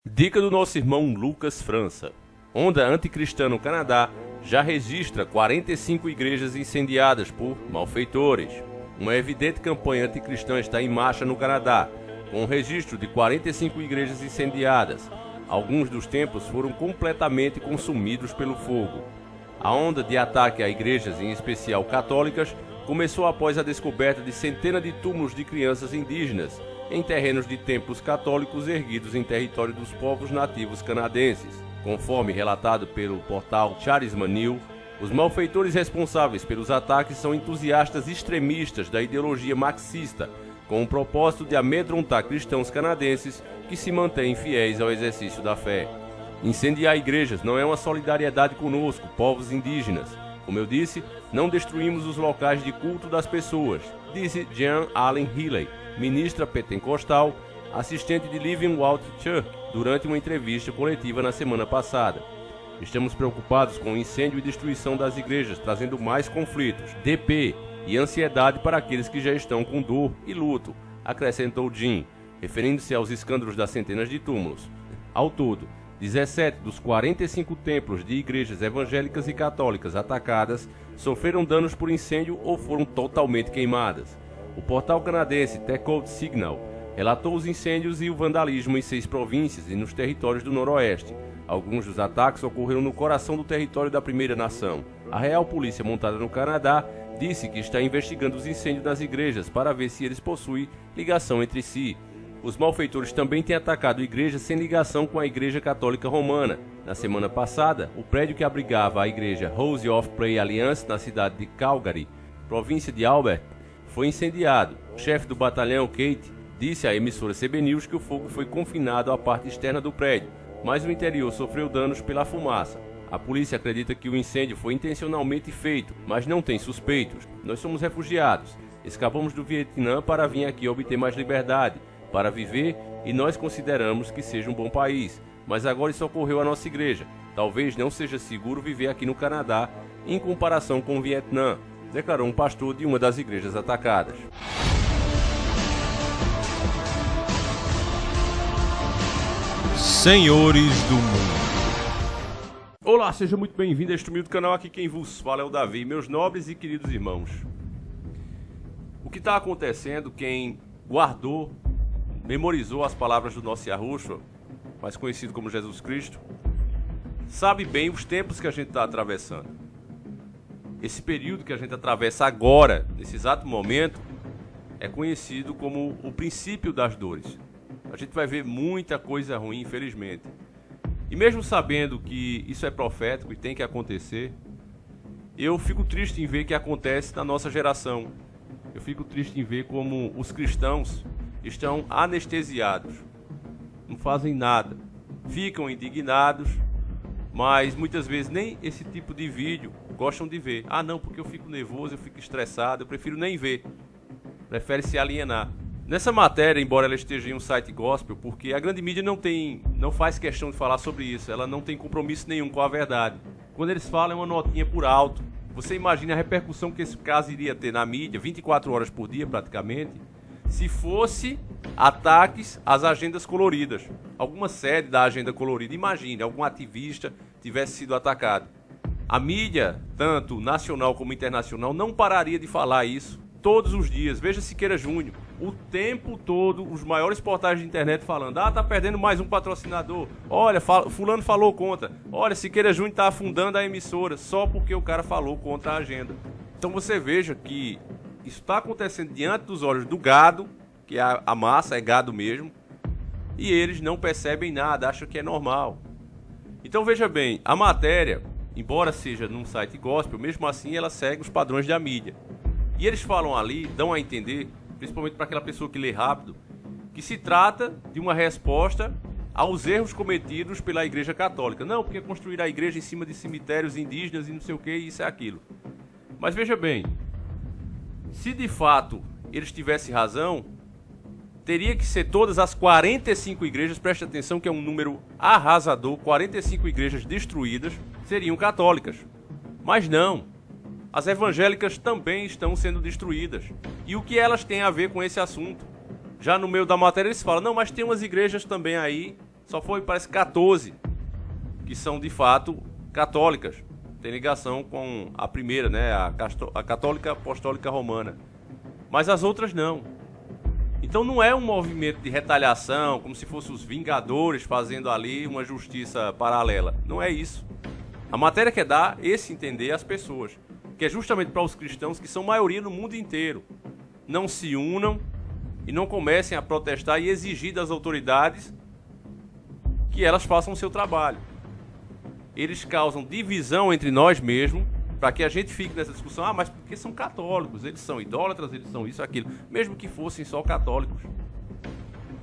Dica do nosso irmão Lucas França. Onda anticristã no Canadá já registra 45 igrejas incendiadas por malfeitores. Uma evidente campanha anticristã está em marcha no Canadá, com um registro de 45 igrejas incendiadas. Alguns dos templos foram completamente consumidos pelo fogo. A onda de ataque a igrejas, em especial católicas, começou após a descoberta de centenas de túmulos de crianças indígenas em terrenos de templos católicos erguidos em território dos povos nativos canadenses. Conforme relatado pelo portal Charisma News, os malfeitores responsáveis pelos ataques são entusiastas extremistas da ideologia marxista, com o propósito de amedrontar cristãos canadenses que se mantêm fiéis ao exercício da fé. Incendiar igrejas não é uma solidariedade conosco, povos indígenas. Como eu disse, não destruímos os locais de culto das pessoas, disse Jean Allen Healy, ministra pentecostal, assistente de Living Water Church, durante uma entrevista coletiva na semana passada. Estamos preocupados com o incêndio e destruição das igrejas, trazendo mais conflitos, DP e ansiedade para aqueles que já estão com dor e luto, acrescentou Jim, referindo-se aos escândalos das centenas de túmulos. Ao todo, 17 dos 45 templos de igrejas evangélicas e católicas atacadas sofreram danos por incêndio ou foram totalmente queimadas. O portal canadense The Cold Signal relatou os incêndios e o vandalismo em 6 províncias e nos territórios do Noroeste. Alguns dos ataques ocorreram no coração do território da Primeira Nação. A Real Polícia montada no Canadá disse que está investigando os incêndios das igrejas para ver se eles possuem ligação entre si. Os malfeitores também têm atacado igrejas sem ligação com a Igreja Católica Romana. Na semana passada, o prédio que abrigava a igreja House of Prayer Alliance na cidade de Calgary, província de Alberta, foi incendiado. O chefe do batalhão, Kate, disse à emissora CB News que o fogo foi confinado à parte externa do prédio, mas o interior sofreu danos pela fumaça. A polícia acredita que o incêndio foi intencionalmente feito, mas não tem suspeitos. Nós somos refugiados. Escapamos do Vietnã para vir aqui obter mais liberdade, para viver, e nós consideramos que seja um bom país. Mas agora isso ocorreu à nossa igreja. Talvez não seja seguro viver aqui no Canadá em comparação com o Vietnã, declarou um pastor de uma das igrejas atacadas. Senhores do mundo. Olá, seja muito bem-vindo a este humilde canal. Aqui quem vos fala é o Davi, meus nobres e queridos irmãos. O que está acontecendo, quem guardou, memorizou as palavras do nosso Yahushua, mais conhecido como Jesus Cristo, sabe bem os tempos que a gente está atravessando. Esse período que a gente atravessa agora, nesse exato momento, é conhecido como o princípio das dores. A gente vai ver muita coisa ruim, infelizmente. E mesmo sabendo que isso é profético e tem que acontecer, eu fico triste em ver que acontece na nossa geração. Eu fico triste em ver como os cristãos estão anestesiados, não fazem nada, ficam indignados, mas muitas vezes nem esse tipo de vídeo gostam de ver. Ah não, porque eu fico nervoso, eu fico estressado, eu prefiro nem ver, prefere se alienar. Nessa matéria, embora ela esteja em um site gospel, porque a grande mídia não faz questão de falar sobre isso, ela não tem compromisso nenhum com a verdade. Quando eles falam é uma notinha por alto. Você imagina a repercussão que esse caso iria ter na mídia, 24 horas por dia praticamente, se fosse ataques às agendas coloridas. Alguma sede da agenda colorida, imagine, algum ativista tivesse sido atacado. A mídia, tanto nacional como internacional, não pararia de falar isso todos os dias. Veja Siqueira Júnior, o tempo todo, os maiores portais de internet falando: ah, tá perdendo mais um patrocinador, olha, fulano falou contra, olha, Siqueira Júnior tá afundando a emissora, só porque o cara falou contra a agenda. Então você veja que isso está acontecendo diante dos olhos do gado, que a massa é gado mesmo, e eles não percebem nada, acham que é normal. Então veja bem, a matéria, embora seja num site gospel, mesmo assim ela segue os padrões da mídia. E eles falam ali, dão a entender, principalmente para aquela pessoa que lê rápido, que se trata de uma resposta aos erros cometidos pela Igreja Católica. Não, porque construir a igreja em cima de cemitérios indígenas e não sei o que, isso é aquilo. Mas veja bem, se de fato eles tivessem razão, teria que ser todas as 45 igrejas, preste atenção que é um número arrasador, 45 igrejas destruídas, seriam católicas. Mas não. As evangélicas também estão sendo destruídas. E o que elas têm a ver com esse assunto? Já no meio da matéria eles falam: não, mas tem umas igrejas também aí Só foi, parece, 14 que são de fato católicas. Tem ligação com a primeira, né? A Católica Apostólica Romana. Mas as outras não. Então não é um movimento de retaliação, como se fossem os Vingadores fazendo ali uma justiça paralela. Não é isso. A matéria quer dar esse entender às pessoas, que é justamente para os cristãos, que são maioria no mundo inteiro, não se unam e não comecem a protestar e exigir das autoridades que elas façam o seu trabalho. Eles causam divisão entre nós mesmos, para que a gente fique nessa discussão, mas porque são católicos, eles são idólatras, eles são isso, aquilo, mesmo que fossem só católicos.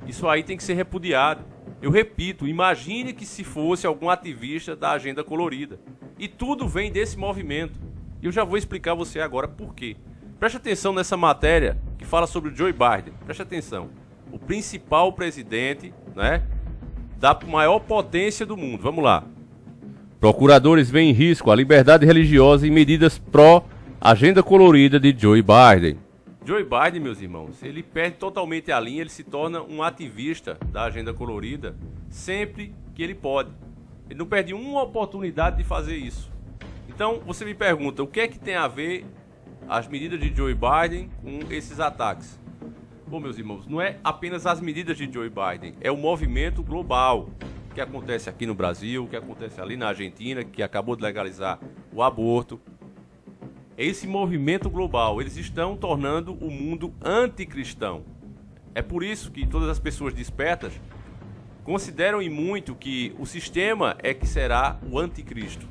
Isso aí tem que ser repudiado. Eu repito, imagine que se fosse algum ativista da Agenda Colorida. E tudo vem desse movimento. E eu já vou explicar a você agora por quê. Preste atenção nessa matéria que fala sobre o Joe Biden. Preste atenção. O principal presidente, né, da maior potência do mundo. Vamos lá. Procuradores veem em risco a liberdade religiosa e medidas pró-agenda colorida de Joe Biden. Joe Biden, meus irmãos, ele perde totalmente a linha, ele se torna um ativista da agenda colorida sempre que ele pode. Ele não perde uma oportunidade de fazer isso. Então, você me pergunta, o que é que tem a ver as medidas de Joe Biden com esses ataques? Bom, meus irmãos, não é apenas as medidas de Joe Biden, é o movimento global que acontece aqui no Brasil, que acontece ali na Argentina, que acabou de legalizar o aborto. Esse movimento global, eles estão tornando o mundo anticristão. É por isso que todas as pessoas despertas consideram e muito que o sistema é que será o anticristo.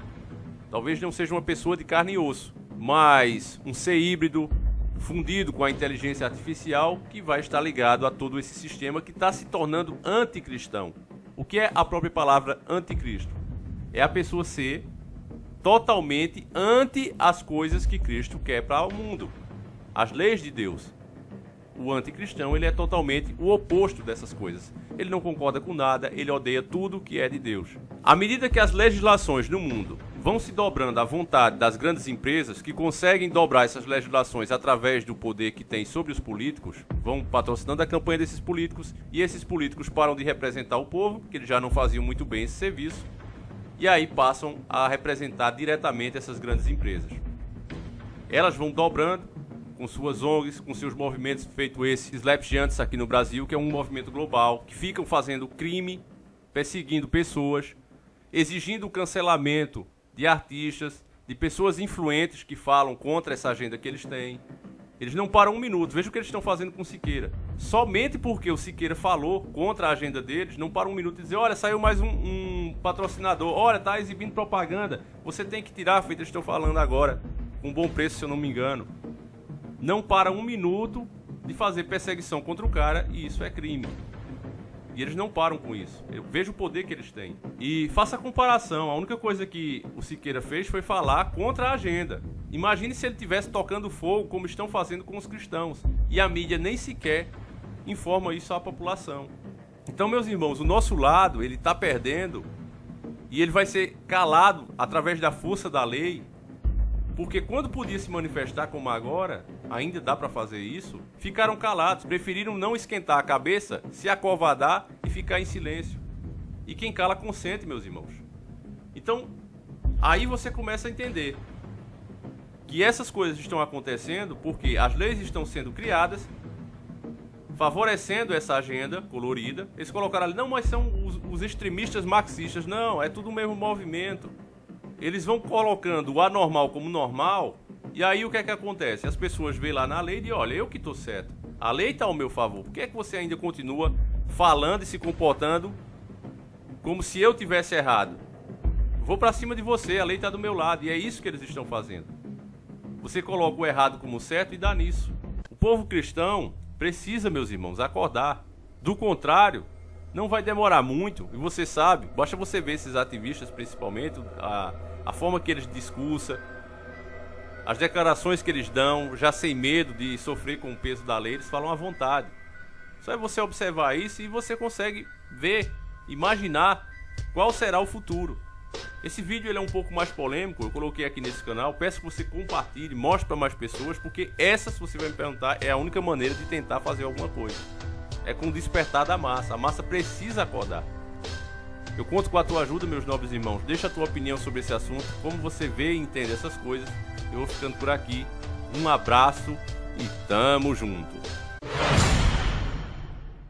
Talvez não seja uma pessoa de carne e osso, mas um ser híbrido, fundido com a inteligência artificial, que vai estar ligado a todo esse sistema que está se tornando anticristão. O que é a própria palavra anticristo? É a pessoa ser totalmente anti as coisas que Cristo quer para o mundo, as leis de Deus. O anticristão, ele é totalmente o oposto dessas coisas. Ele não concorda com nada, ele odeia tudo que é de Deus. À medida que as legislações no mundo vão se dobrando à vontade das grandes empresas, que conseguem dobrar essas legislações através do poder que tem sobre os políticos, vão patrocinando a campanha desses políticos, e esses políticos param de representar o povo, porque eles já não faziam muito bem esse serviço, e aí passam a representar diretamente essas grandes empresas. Elas vão dobrando com suas ONGs, com seus movimentos, feito esse Slap Giants aqui no Brasil, que é um movimento global, que ficam fazendo crime, perseguindo pessoas, exigindo o cancelamento de artistas, de pessoas influentes que falam contra essa agenda que eles têm. Eles não param um minuto. Veja o que eles estão fazendo com o Siqueira. Somente porque o Siqueira falou contra a agenda deles, não param um minuto e dizer, olha, saiu mais um patrocinador, olha, tá exibindo propaganda, você tem que tirar, feito eles estão falando agora, com bom preço, se eu não me engano. Não param um minuto de fazer perseguição contra o cara, e isso é crime. E eles não param com isso. Eu vejo o poder que eles têm. E faça a comparação. A única coisa que o Siqueira fez foi falar contra a agenda. Imagine se ele estivesse tocando fogo, como estão fazendo com os cristãos. E a mídia nem sequer informa isso à população. Então, meus irmãos, o nosso lado, ele está perdendo. E ele vai ser calado através da força da lei. Porque quando podia se manifestar como agora, ainda dá para fazer isso, ficaram calados, preferiram não esquentar a cabeça, se acovardar e ficar em silêncio. E quem cala consente, meus irmãos. Então, aí você começa a entender que essas coisas estão acontecendo porque as leis estão sendo criadas, favorecendo essa agenda colorida. Eles colocaram ali, não, mas são os extremistas marxistas. Não, é tudo o mesmo movimento. Eles vão colocando o anormal como normal, e aí o que é que acontece? As pessoas veem lá na lei e dizem, olha, eu que estou certo. A lei está ao meu favor. Por que é que você ainda continua falando e se comportando como se eu tivesse errado? Vou para cima de você, a lei está do meu lado. E é isso que eles estão fazendo. Você coloca o errado como certo e dá nisso. O povo cristão precisa, meus irmãos, acordar. Do contrário, não vai demorar muito. E você sabe, basta você ver esses ativistas, principalmente, a forma que eles discursam, as declarações que eles dão, já sem medo de sofrer com o peso da lei, eles falam à vontade. Só é você observar isso e você consegue ver, imaginar qual será o futuro. Esse vídeo ele é um pouco mais polêmico, eu coloquei aqui nesse canal, peço que você compartilhe, mostre para mais pessoas, porque essa, se você vai me perguntar, é a única maneira de tentar fazer alguma coisa. É com o despertar da massa, a massa precisa acordar. Eu conto com a tua ajuda, meus nobres irmãos. Deixa a tua opinião sobre esse assunto, como você vê e entende essas coisas. Eu vou ficando por aqui. Um abraço e tamo junto.